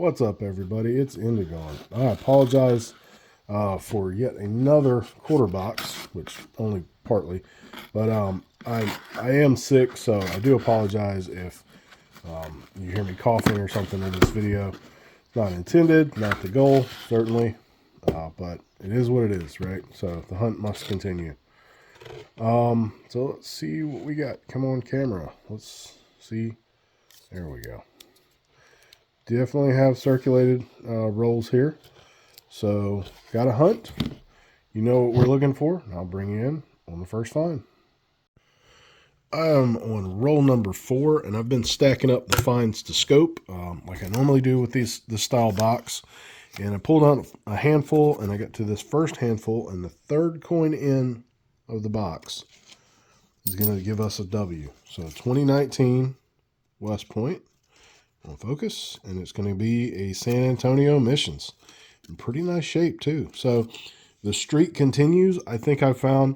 What's up, everybody? It's Indigon. I apologize for yet another quarter box, which only partly, but I am sick, so I do apologize if you hear me coughing or something in this video. Not intended, not the goal, certainly, but it is what it is, right? So the hunt must continue. So let's see what we got. Come on, camera. Let's see. There we go. Definitely have circulated rolls here. So, got a hunt. You know what we're looking for. I'll bring you in on the first find. I'm on roll number 4, and I've been stacking up the finds to scope like I normally do with this style box. And I pulled out a handful, and I got to this first handful, and the third coin in of the box is going to give us a W. So 2019 West Point. On focus, and it's going to be a San Antonio Missions in pretty nice shape too. So the streak continues. I think I found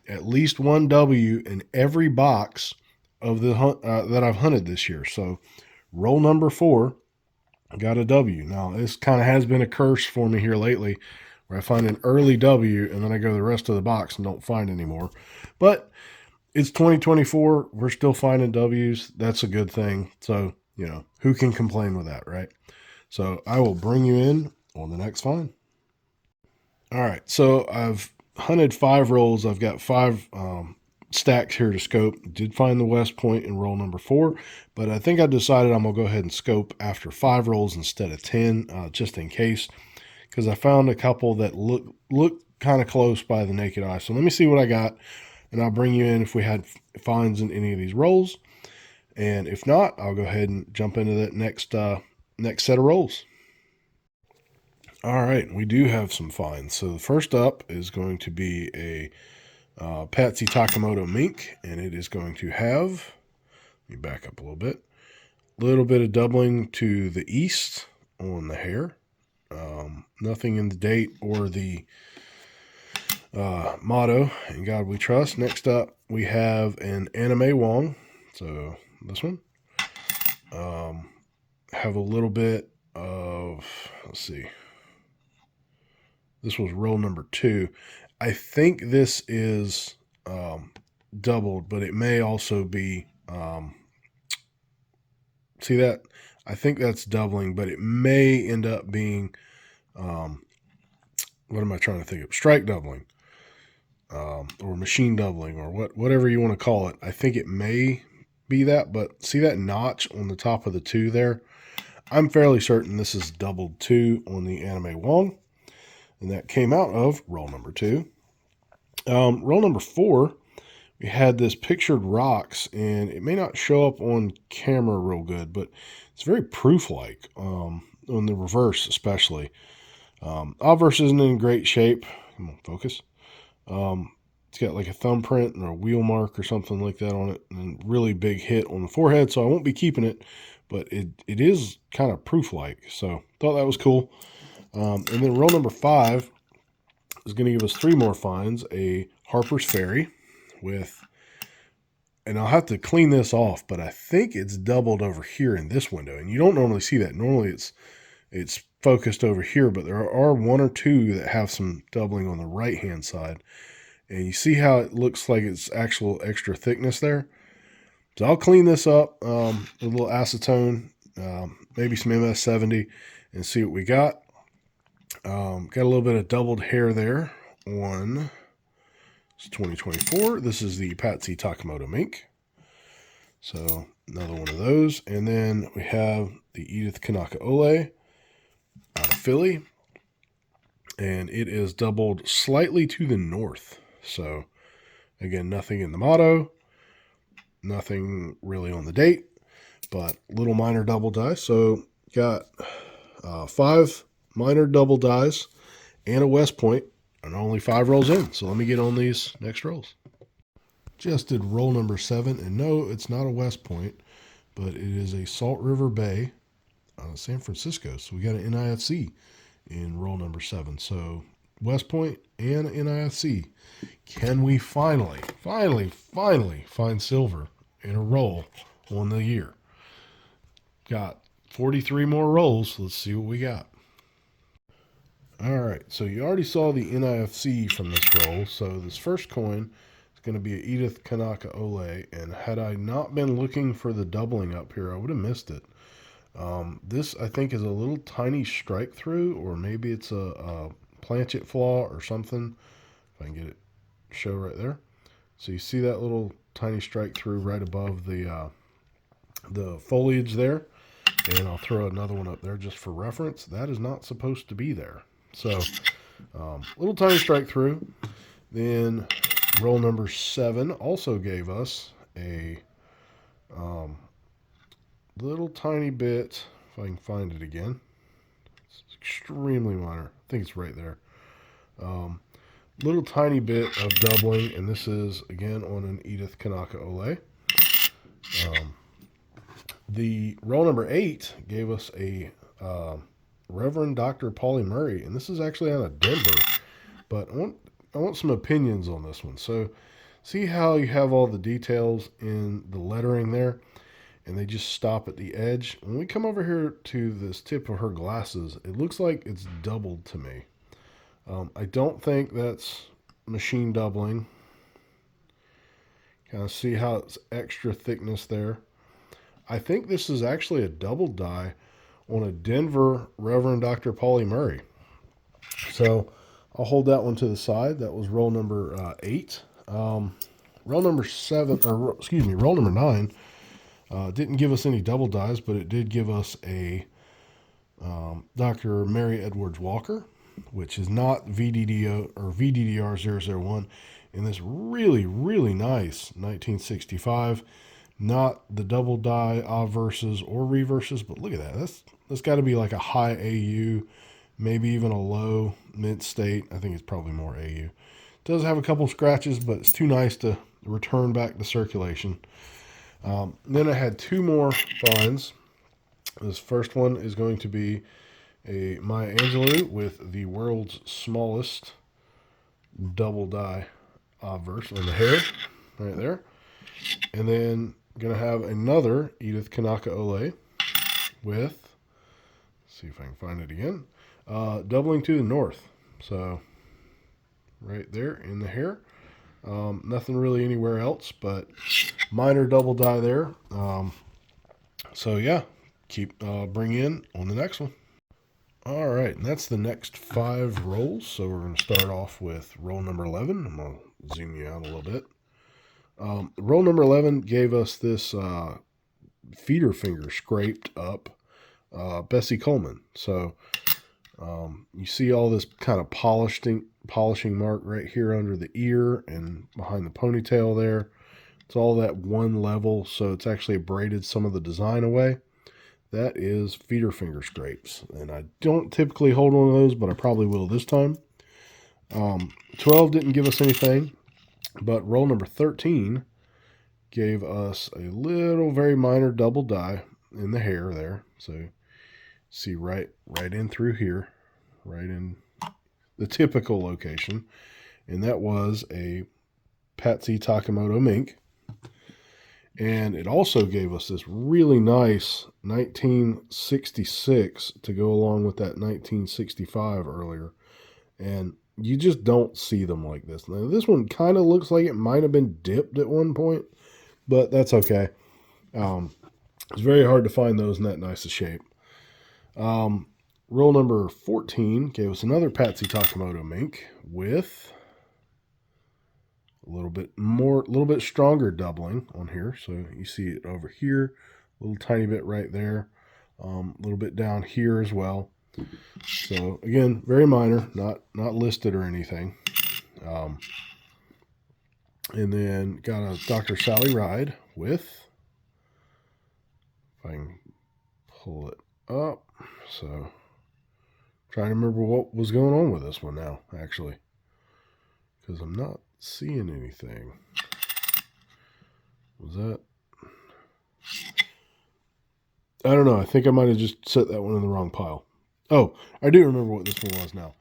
at least one W in every box of the hunt that I've hunted this year. So roll number 4, I got a W. Now this kind of has been a curse for me here lately, where I find an early W and then I go the rest of the box and don't find anymore. But it's 2024. We're still finding W's. That's a good thing. So you know, who can complain with that, right? So I will bring you in on the next find. All right, so I've hunted 5 rolls. I've got 5 stacks here to scope. Did find the West Point in roll number 4, but I think I decided I'm going to go ahead and scope after 5 rolls instead of 10, just in case, because I found a couple that look kind of close by the naked eye. So let me see what I got, and I'll bring you in if we had finds in any of these rolls. And if not, I'll go ahead and jump into that next set of rolls. All right, we do have some finds. So the first up is going to be a Patsy Takemoto mink, and it is going to have, let me back up a little bit of doubling to the east on the hair. Nothing in the date or the motto, "In God We Trust." Next up, we have an Anime Wong. So this one have a little bit of, let's see, this was roll number 2. I think this is doubled, but it may also be see that, I think that's doubling, but it may end up being what am I trying to think of, strike doubling, or machine doubling, or whatever you want to call it. I think it may be that, but see that notch on the top of the 2 there? I'm fairly certain this is doubled 2 on the Anime Wong, and that came out of roll number 2. Roll number 4, we had this pictured rocks, and it may not show up on camera real good, but it's very proof-like, on the reverse especially. Obverse isn't in great shape. Come on, focus. It's got like a thumbprint or a wheel mark or something like that on it, and really big hit on the forehead, so I won't be keeping it, but it is kind of proof-like, so thought that was cool. And then roll number 5 is going to give us 3 more finds. A Harper's Ferry with, and I'll have to clean this off, but I think it's doubled over here in this window, and you don't normally see that. Normally it's focused over here, but there are 1 or 2 that have some doubling on the right-hand side. And you see how it looks like it's actual extra thickness there? So I'll clean this up with a little acetone, maybe some MS-70, and see what we got. Got a little bit of doubled hair there on 2024. This is the Patsy Takemoto mink. So another one of those. And then we have the Edith Kanaka Ole out of Philly. And it is doubled slightly to the north. So again, nothing in the motto, nothing really on the date, but little minor double dice. So got 5 minor double dice and a West Point, and only 5 rolls in. So let me get on these next rolls. Just did roll number 7, and no, it's not a West Point, but it is a Salt River Bay out of San Francisco. So we got an NIFC in roll number 7. So West Point and NIFC. Can we finally find silver in a roll on the year? Got 43 more rolls. Let's see what we got. All right, so you already saw the NIFC from this roll. So this first coin is going to be an Edith Kanaka Ole, and had I not been looking for the doubling up here, I would have missed it. This, I think, is a little tiny strike through, or maybe it's a planchet flaw or something. If I can get it show right there. So you see that little tiny strike through right above the foliage there. And I'll throw another one up there just for reference. That is not supposed to be there. So, little tiny strike through. Then roll number 7 also gave us a little tiny bit, if I can find it again. It's extremely minor. I think it's right there. Little tiny bit of doubling, and this is, again, on an Edith Kanaka Ole. The roll number 8 gave us a Reverend Dr. Pauli Murray, and this is actually out of Denver, but I want some opinions on this one. So see how you have all the details in the lettering there, and they just stop at the edge. When we come over here to this tip of her glasses, it looks like it's doubled to me. I don't think that's machine doubling. Kind of see how it's extra thickness there. I think this is actually a double die on a Denver Reverend Dr. Pauli Murray. So I'll hold that one to the side. That was roll number 8. Roll number 7, or excuse me, roll number 9 didn't give us any double dies, but it did give us a Dr. Mary Edwards Walker, which is not VDDO or VDDR001, in this really, really nice 1965. Not the double die obverses or reverses, but look at that. That's got to be like a high AU, maybe even a low mint state. I think it's probably more AU. It does have a couple scratches, but it's too nice to return back to circulation. Then I had 2 more finds. This first one is going to be a Maya Angelou with the world's smallest double die obverse on the hair, right there. And then going to have another Edith Kanaka Ole with, let's see if I can find it again, doubling to the north. So right there in the hair. Nothing really anywhere else, but minor double die there. So yeah, bring in on the next one. All right, and that's the next 5 rolls. So we're going to start off with roll number 11. I'm going to zoom you out a little bit. Roll number 11 gave us this feeder finger scraped up Bessie Coleman. So you see all this kind of polishing mark right here under the ear and behind the ponytail there. It's all that one level, so it's actually braided some of the design away. That is feeder finger scrapes, and I don't typically hold one of those, but I probably will this time. 12 didn't give us anything, but roll number 13 gave us a little very minor double die in the hair there. So see right in through here, right in the typical location, and that was a Patsy Takemoto mink. And it also gave us this really nice 1966 to go along with that 1965 earlier. And you just don't see them like this. Now, this one kind of looks like it might have been dipped at one point, but that's okay. It's very hard to find those in that nice a shape. Roll number 14 gave us another Patsy Takemoto mink with a little bit stronger doubling on here. So you see it over here, a little tiny bit right there, a little bit down here as well. So again, very minor, not listed or anything. And then got a Dr. Sally Ride with, if I can pull it up. So trying to remember what was going on with this one now, actually, because I'm not seeing anything. Was that? I don't know. I think I might have just set that one in the wrong pile. Oh, I do remember what this one was now.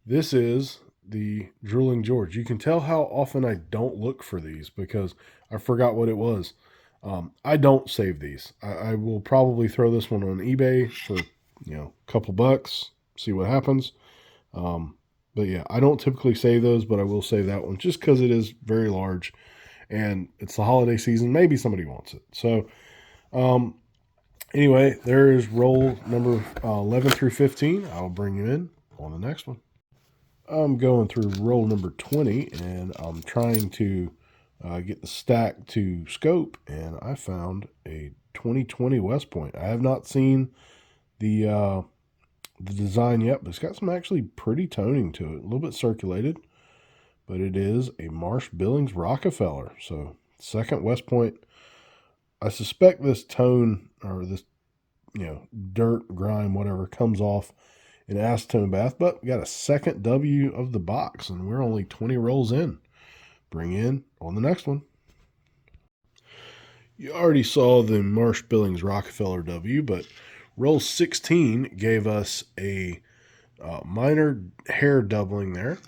This is the Drooling George. You can tell how often I don't look for these because I forgot what it was. I don't save these. I will probably throw this one on eBay for, a couple bucks, see what happens. But yeah, I don't typically save those, but I will save that one just because it is very large and it's the holiday season. Maybe somebody wants it. So, anyway, there is roll number 11 through 15. I'll bring you in on the next one. I'm going through roll number 20 and I'm trying to get the stack to scope, and I found a 2020 West Point. I have not seen the design yet, but it's got some actually pretty toning to it. A little bit circulated, but it is a Marsh Billings Rockefeller. So second West Point. I suspect this tone or this, dirt, grime, whatever, comes off in acetone bath, but we got a second W of the box, and we're only 20 rolls in. Bring in on the next one. You already saw the Marsh Billings Rockefeller W, but roll 16 gave us a minor hair doubling there.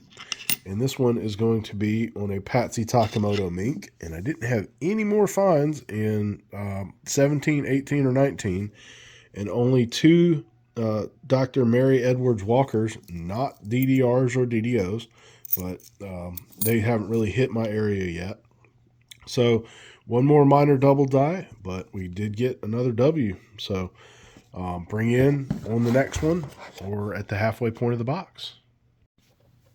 And this one is going to be on a Patsy Takemoto mink. And I didn't have any more finds in 17, 18, or 19. And only two Dr. Mary Edwards Walkers, not DDRs or DDOs, but they haven't really hit my area yet. So one more minor double die, but we did get another W. So bring in on the next one or at the halfway point of the box.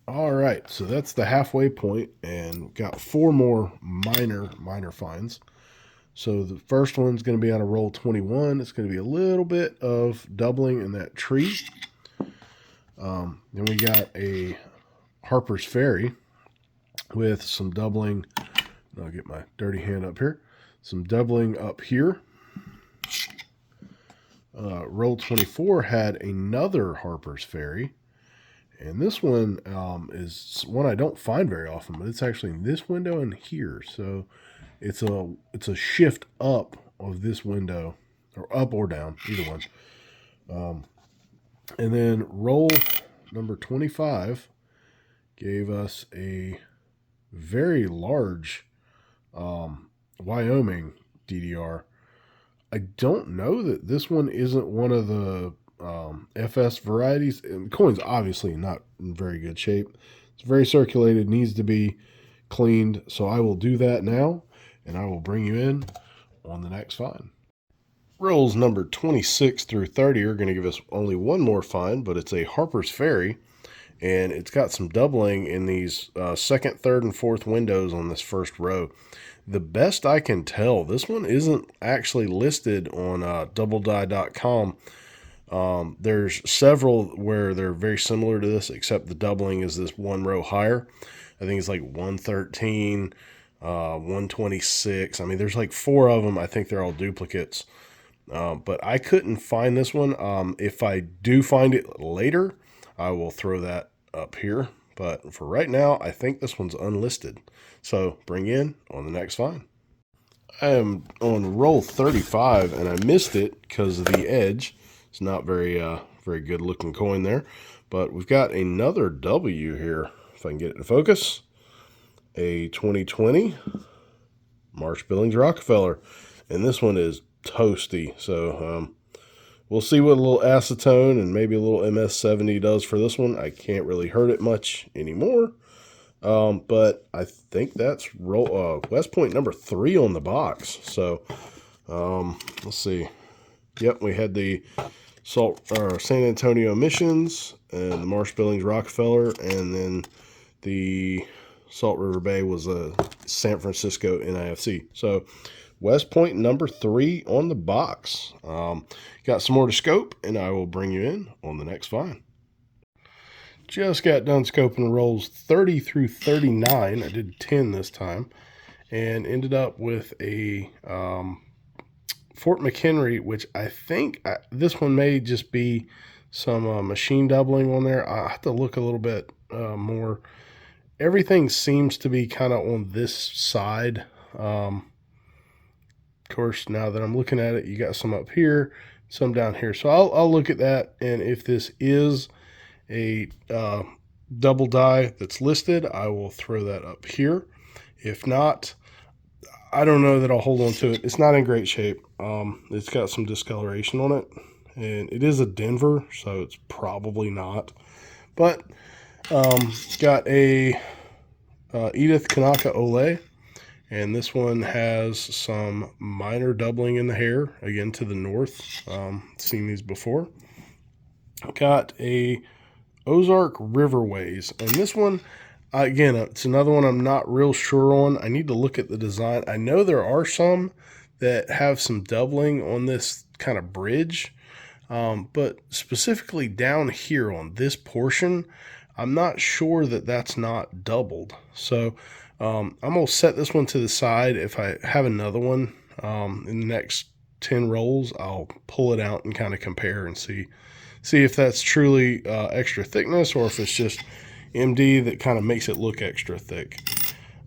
All right, so that's the halfway point, and got four more minor finds. So the first one's going to be on a roll 21. It's going to be a little bit of doubling in that tree. Then we got a Harper's Ferry with some doubling. I'll get my dirty hand up here. Some doubling up here. Roll 24 had another Harper's Ferry. And this one is one I don't find very often, but it's actually in this window and here. So it's a shift up of this window, or up or down, either one. And then roll number 25 gave us a very large Wyoming DDR. I don't know that this one isn't one of the FS varieties. And the coin's obviously not in very good shape. It's very circulated, needs to be cleaned. So I will do that now, and I will bring you in on the next find. Rolls number 26 through 30 are going to give us only one more find, but it's a Harper's Ferry, and it's got some doubling in these second, third, and fourth windows on this first row. The best I can tell, this one isn't actually listed on doubledie.com. There's several where they're very similar to this, except the doubling is this one row higher. I think it's like 113, 126. I mean, there's like four of them. I think they're all duplicates. But I couldn't find this one. If I do find it later, I will throw that up here. But for right now, I think this one's unlisted. So bring in on the next find. I am on roll 35, and I missed it because of the edge. It's not very good looking coin there. But we've got another W here, if I can get it to focus. A 2020 Marsh Billings Rockefeller. And this one is toasty. So we'll see what a little acetone and maybe a little MS70 does for this one. I can't really hurt it much anymore. But I think that's West Point number 3 on the box. So let's see. Yep, we had the San Antonio Missions and the Marsh Billings Rockefeller, and then the Salt River Bay was a San Francisco NIFC. So West Point number 3 on the box. Got some more to scope, and I will bring you in on the next find. Just got done scoping rolls 30 through 39. I did 10 this time, and ended up with a Fort McHenry, which I think this one may just be some machine doubling on there. I have to look a little bit more. Everything seems to be kind of on this side. Of course, now that I'm looking at it, you got some up here, some down here. So I'll look at that, and if this is a double die that's listed, I will throw that up here. If not, I don't know that I'll hold on to it. It's not in great shape. It's got some discoloration on it, and it is a Denver, so it's probably not. But got a Edith Kanaka Ole, and this one has some minor doubling in the hair, again to the north. Seen these before. Got a Ozark Riverways, and this one, again, it's another one I'm not real sure on. I need to look at the design. I know there are some that have some doubling on this kind of bridge, but specifically down here on this portion, I'm not sure that that's not doubled. So I'm going to set this one to the side. If I have another one in the next 10 rolls, I'll pull it out and kind of compare and see if that's truly extra thickness or if it's just MD that kind of makes it look extra thick.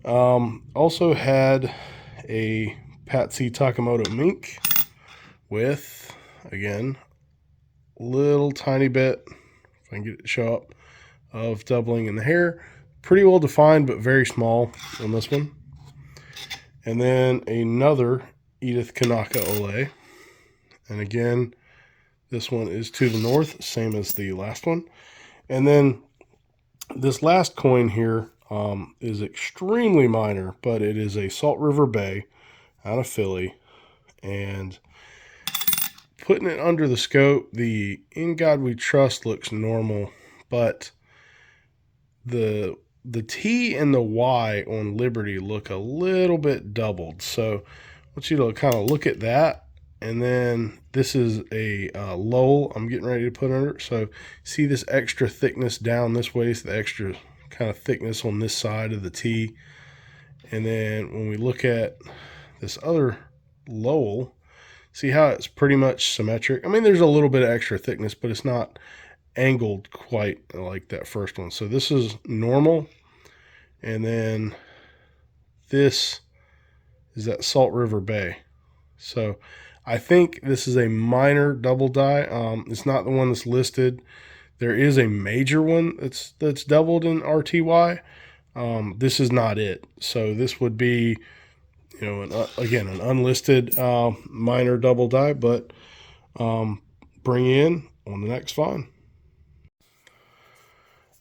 Also had a Patsy Takamoto mink with, again, little tiny bit, if I can get it to show up, of doubling in the hair. Pretty well defined, but very small on this one. And then another Edith Kanaka Ole. And again, this one is to the north, same as the last one. And then this last coin here is extremely minor, but it is a Salt River Bay out of Philly. And putting it under the scope, the In God We Trust looks normal, but the T and the Y on Liberty look a little bit doubled. So I want you to kind of look at that. And then this is a Lowell I'm getting ready to put under it. So see this extra thickness down this way, so the extra kind of thickness on this side of the T. And then when we look at this other Lowell, see how it's pretty much symmetric. I mean, there's a little bit of extra thickness, but it's not angled quite like that first one. So this is normal. And then this is that Salt River Bay. So I think this is a minor double die. It's not the one that's listed. There is a major one that's doubled in RTY. This is not it. So this would be, again, an unlisted minor double die, but bring in on the next find.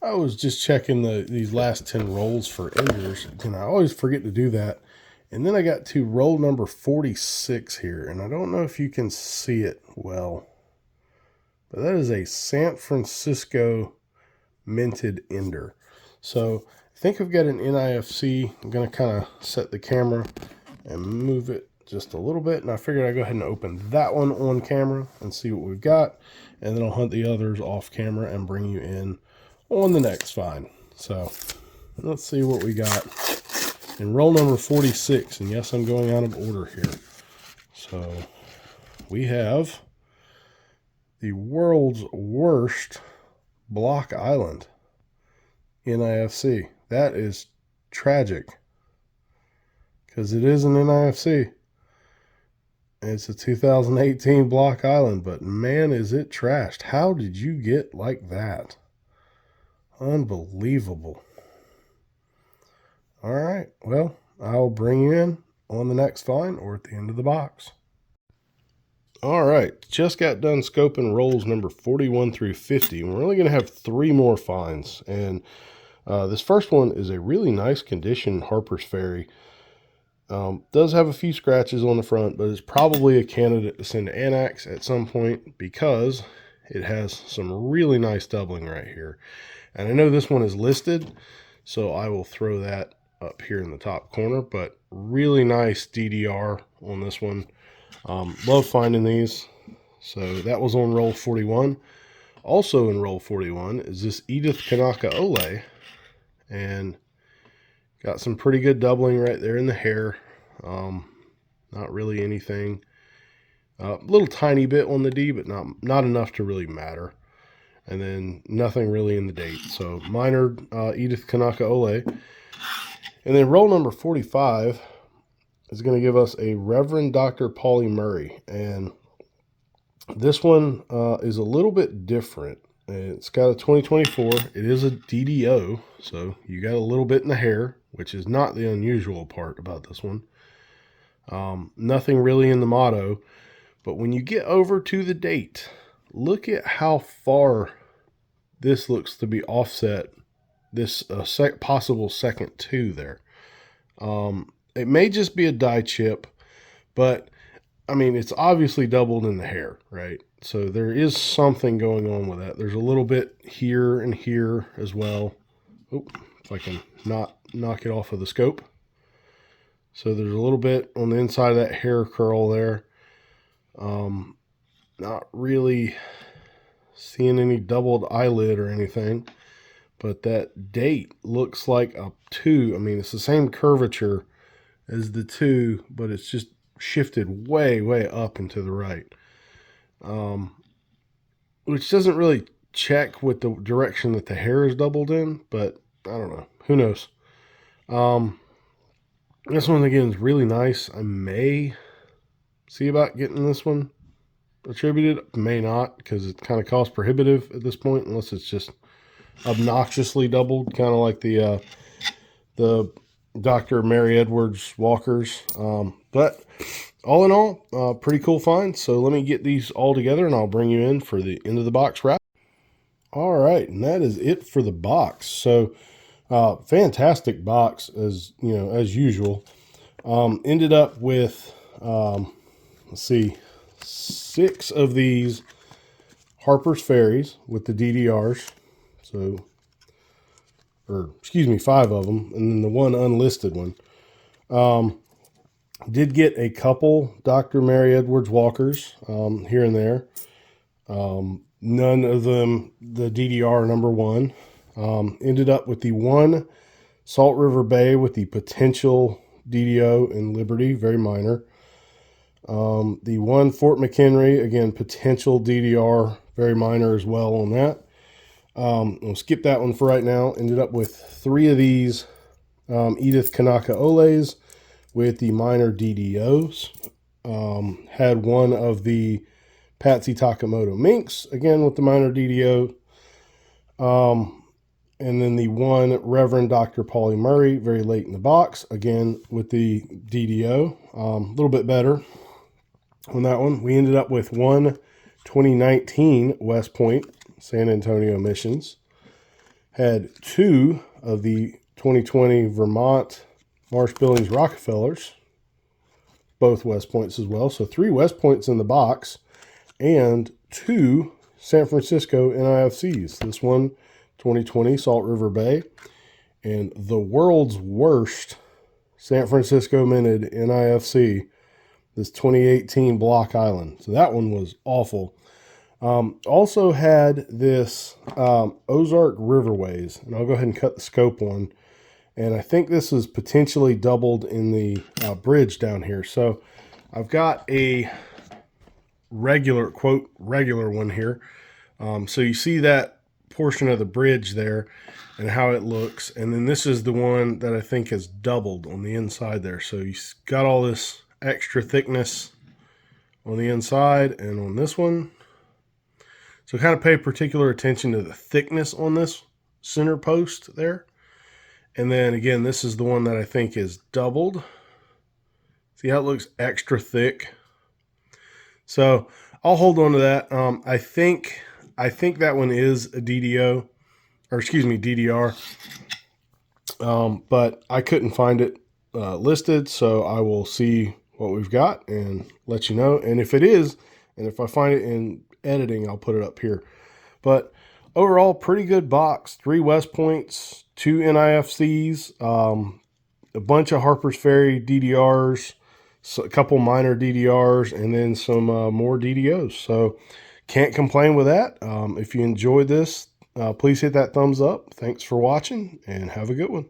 I was just checking these last 10 rolls for enders, and I always forget to do that. And then I got to roll number 46 here, and I don't know if you can see it well, but that is a San Francisco minted ender. So I think I've got an NIFC. I'm going to kind of set the camera and move it just a little bit, and I figured I'd go ahead and open that one on camera and see what we've got, and then I'll hunt the others off camera and bring you in on the next find. So let's see what we got in roll number 46. And yes, I'm going out of order here. So we have the world's worst Block Island NIFC. That is tragic, because it is an NIFC. It's a 2018 Block Island, but man, is it trashed. How did you get like that? Unbelievable. All right, well, I'll bring you in on the next find or at the end of the box. All right, just got done scoping rolls number 41 through 50. We're only going to have 3 more finds. And this first one is a really nice condition Harper's Ferry. Does have a few scratches on the front, but it's probably a candidate to send to Anax at some point because it has some really nice doubling right here. And I know this one is listed, so I will throw that up here in the top corner, but really nice DDR on this one. Love finding these. So that was on roll 41. Also in roll 41 is this Edith Kanaka Ole, and got some pretty good doubling right there in the hair. Not really anything. A little tiny bit on the D, but not enough to really matter. And then nothing really in the date. So minor Edith Kanaka Ole. And then roll number 45 is going to give us a Reverend Dr. Paulie Murray. And this one is a little bit different. It's got a 2024. It is a DDO, so you got a little bit in the hair, which is not the unusual part about this one. Nothing really in the motto. But when you get over to the date, look at how far this looks to be offset. This possible second 2 there. It may just be a die chip, but I mean, it's obviously doubled in the hair, right? So there is something going on with that. There's a little bit here and here as well. Oh, if I can not knock it off of the scope. So there's a little bit on the inside of that hair curl there. Not really seeing any doubled eyelid or anything, but that date looks like a 2. I mean, it's the same curvature as the 2, but it's just shifted way, way up and to the right. Which doesn't really check with the direction that the hair is doubled in, but I don't know. Who knows? This one, again, is really nice. I may see about getting this one attributed. May not, because it's kind of cost prohibitive at this point, unless it's just obnoxiously doubled, kind of like the Dr. Mary Edwards walkers. But all in all, pretty cool find. So let me get these all together and I'll bring you in for the end of the box wrap. All right, and that is it for the box. So fantastic box, as you know, as usual. Ended up with let's see, 6 of these Harper's Ferries with the DDRs. So, or excuse me, 5 of them, and then the one unlisted one. Did get a couple Dr. Mary Edwards walkers here and there. None of them the DDR number 1. Ended up with the one Salt River Bay with the potential DDO in Liberty, very minor. The one Fort McHenry, again, potential DDR, very minor as well on that. We'll skip that one for right now. Ended up with 3 of these Edith Kanaka Oles with the minor DDOs. Had one of the Patsy Takamoto Minks, again with the minor DDO. And then the one Reverend Dr. Paulie Murray, very late in the box, again with the DDO. A little bit better on that one. We ended up with one 2019 West Point San Antonio Missions. Had 2 of the 2020 Vermont Marsh Billings Rockefellers, both West Points as well. So 3 West Points in the box and 2 San Francisco NIFCs. This one, 2020 Salt River Bay, and the world's worst San Francisco minted NIFC, this 2018 Block Island. So that one was awful. Also had this Ozark Riverways, and I'll go ahead and cut the scope one. And I think this is potentially doubled in the bridge down here. So I've got a regular, quote, regular one here. So you see that portion of the bridge there and how it looks. And then this is the one that I think is doubled on the inside there. So you got all this extra thickness on the inside and on this one. So kind of pay particular attention to the thickness on this center post there. And then again, this is the one that I think is doubled. See how it looks extra thick? So I'll hold on to that. I think that one is a DDO, or excuse me, DDR. But I couldn't find it listed, so I will see what we've got and let you know. And if it is, and if I find it in editing, I'll put it up here. But overall, pretty good box. 3 West Points, 2 NIFCs, a bunch of Harper's Ferry DDRs, so a couple minor DDRs, and then some more DDOs. So can't complain with that. If you enjoyed this, please hit that thumbs up. Thanks for watching, and have a good one.